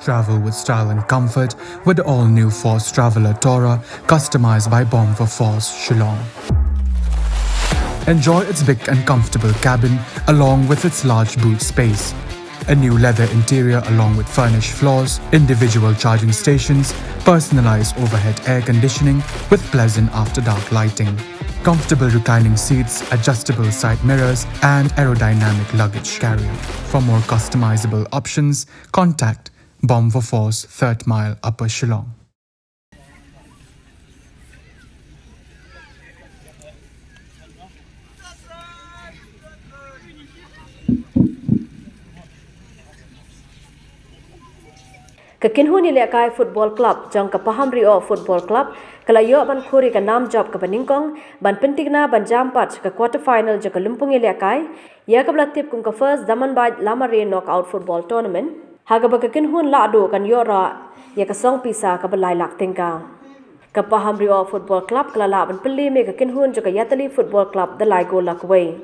Travel with style and comfort with the all-new Force Traveler Tourer, customized by Bomb for Force, Shillong. Enjoy its big and comfortable cabin along with its large boot space. A new leather interior along with furnished floors, individual charging stations, personalized overhead air conditioning with pleasant after-dark lighting, comfortable reclining seats, adjustable side mirrors, and aerodynamic luggage carrier. For more customizable options, contact Bomb for Force, 3rd Mile, Upper Shillong. Kekinhun Ïalehkai Football Club, Jong ke Pahamrioh Football Club, kelayo ban khuri ke Jingjop ke Beningkong, ban pentingna ban jampat ke quarter final je ke Lympung Ïalehkai, ya ke belatip kum ke first Damanbait Lamare knockout football tournament, haga ba kekinhun lado kan yora, ya ke song pisa ke belai lak tingkang. Ke Pahamrioh Football Club kelala ban peli me kekinhun je ke Yatali Football Club the lai go lakway.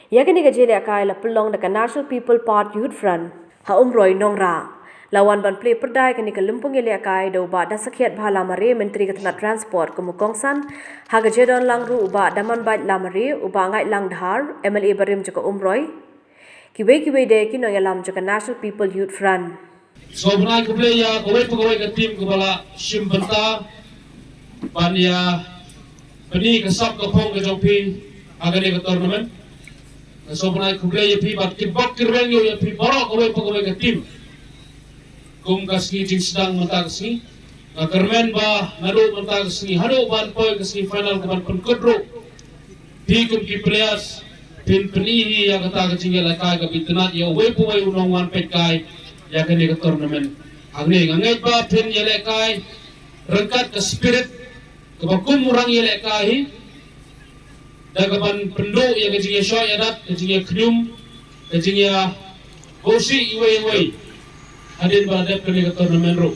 Ya ke ni ke Ïalehkai la pelong de ke National People Part Youth Front, ha UMROI nongra. Lawan ban play perdai ke ni ke Lympung Ïalehkai do ba dasakhiat Lamare Menteri Ketenat Transport ke Mukongsan haga jedon langru uba Damanbait Lamare uba ngai lang dhar MLA barim je ke UMROI kiwe de kino yalam je ke National People Youth Front. So benai ke play ya pegawai ke tim ke bala Shimbenta ban ya beni ke sap ke pong ke Jongpi haga ni ke tournament. So benai ke play ya pi bat kibak kirwen yo ya pi borok pegawai ke tim. Kum kasih Sdang mentang kasih, kermen bah naru mentang kasih, haru ban poin kasih final keban penkudro, di kum ki players penihi yang kata kecing Ïalehkai kabitenat ya wepu wei unongwan petkai ya kene ke tournament. Agni ngangai bah pen Ïalehkai rengkat ke spirit kebakum orang Ïalehkai, dan keban penduk yang kecing shoy adat kecing knyum kecing gosi iwe. Adin pada kene ke tournament ro.